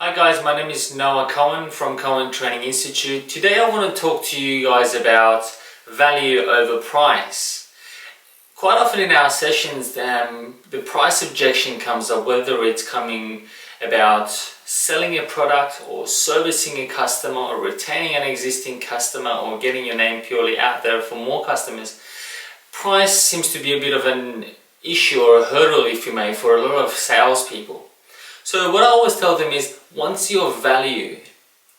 Hi guys, my name is Cohen from Cohen Training Institute. Today I want to talk to you guys about value over price. Quite often in our sessions the price objection comes up, whether it's coming about selling a product or servicing a customer or retaining an existing customer or getting your name purely out there for more customers. Price seems to be a bit of an issue or a hurdle, if you may, for a lot of salespeople. So what I always tell them is, once your value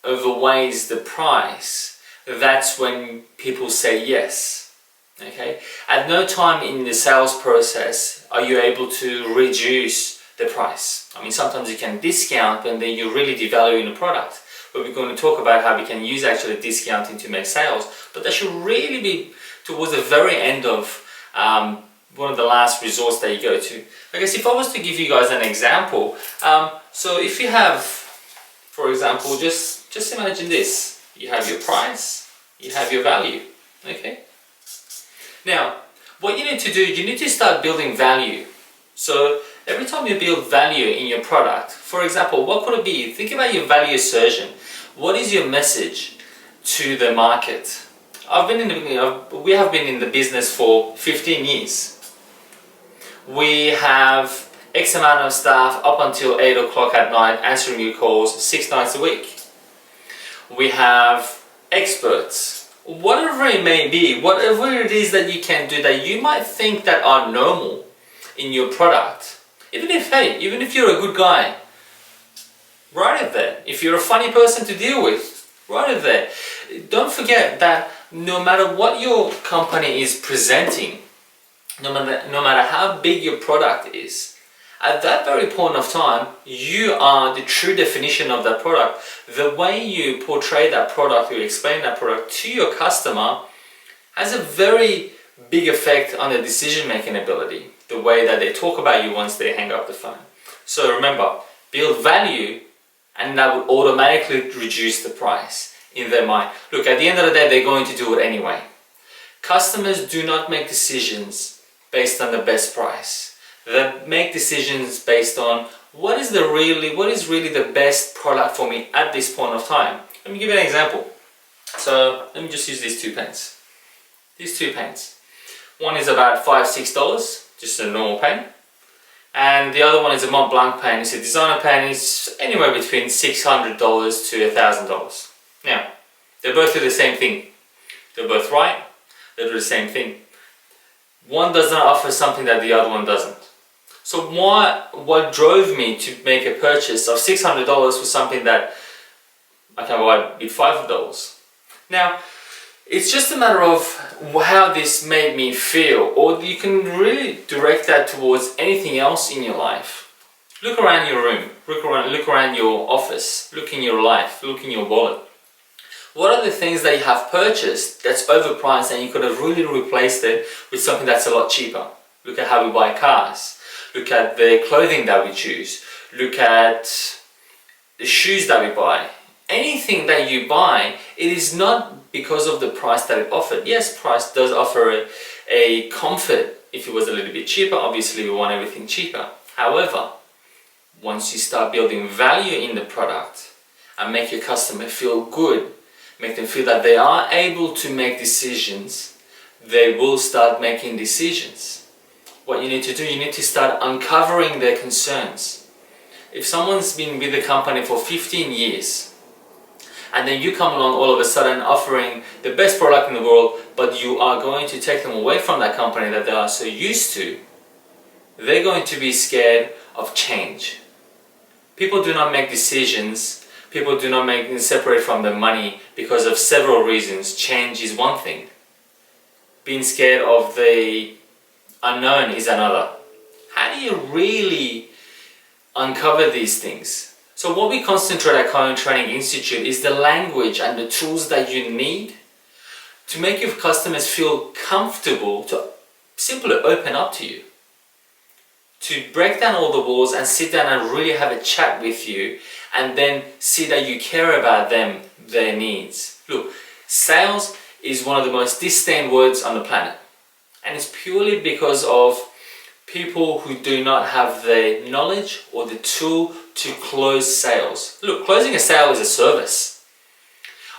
outweighs the price, that's when people say yes. Okay? At no time in the sales process are you able to reduce the price. I mean, sometimes you can discount, and then you're really devaluing the product. But we're going to talk about how we can use actually discounting to make sales. But that should really be towards the very end of one of the last resorts that you go to. I guess if I was to give you guys an example, so if you have, for example, just imagine this. You have your price, you have your value, okay? Now, what you need to do, you need to start building value. So every time you build value in your product, for example, what could it be? Think about your value assertion. What is your message to the market? We have been in the business for 15 years. We have X amount of staff up until 8 o'clock at night answering your calls 6 nights a week. We have experts. Whatever it may be, whatever it is that you can do that you might think that are normal in your product, even if you're a good guy, write it there. If you're a funny person to deal with, write it there. Don't forget that no matter what your company is presenting, no matter how big your product is, at that very point of time, you are the true definition of that product. The way you portray that product, you explain that product to your customer, has a very big effect on the decision-making ability, the way that they talk about you once they hang up the phone. So remember, build value, and that will automatically reduce the price in their mind. Look, at the end of the day, they're going to do it anyway. Customers do not make decisions based on the best price. They make decisions based on what is really the best product for me at this point of time. Let me give you an example. So let me just use these two pens. These two pens. One is about $5-6, just a normal pen. And the other one is a Mont Blanc pen. It's a designer pen. It's anywhere between $600 to $1,000. Now, they both do the same thing. They're both right. They do the same thing. One does not offer something that the other one doesn't. So what drove me to make a purchase of $600 for something that I can buy with $5? Now, it's just a matter of how this made me feel, or you can really direct that towards anything else in your life. Look around your room, look around your office, look in your life, look in your wallet. What are the things that you have purchased that's overpriced and you could have really replaced it with something that's a lot cheaper? Look at how we buy cars. Look at the clothing that we choose. Look at the shoes that we buy. Anything that you buy, it is not because of the price that it offered. Yes, price does offer a comfort. If it was a little bit cheaper, obviously we want everything cheaper. However, once you start building value in the product and make your customer feel good, make them feel that they are able to make decisions, they will start making decisions. What you need to do, you need to start uncovering their concerns. If someone's been with the company for 15 years, and then you come along all of a sudden offering the best product in the world, but you are going to take them away from that company that they are so used to, they're going to be scared of change. People do not make decisions, people do not separate from the money because of several reasons. Change is one thing. Being scared of the unknown is another. How do you really uncover these things? So what we concentrate at Cohen Training Institute is the language and the tools that you need to make your customers feel comfortable to simply open up to you. To break down all the walls and sit down and really have a chat with you, and then see that you care about them, their needs. Look, sales is one of the most disdained words on the planet. And it's purely because of people who do not have the knowledge or the tool to close sales. Look, closing a sale is a service.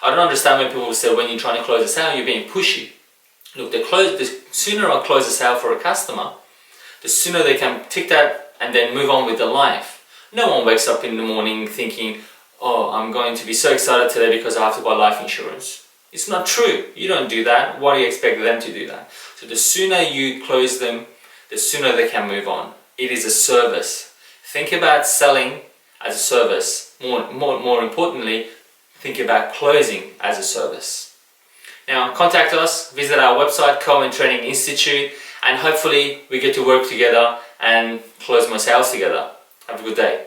I don't understand when people say when you're trying to close a sale, you're being pushy. Look, the sooner I close a sale for a customer, the sooner they can tick that and then move on with their life. No one wakes up in the morning thinking, oh, I'm going to be so excited today because I have to buy life insurance. It's not true. You don't do that. Why do you expect them to do that? So the sooner you close them, the sooner they can move on. It is a service. Think about selling as a service. More importantly, think about closing as a service. Now, contact us, visit our website, Cohen Training Institute, and hopefully we get to work together and close more sales together. Have a good day.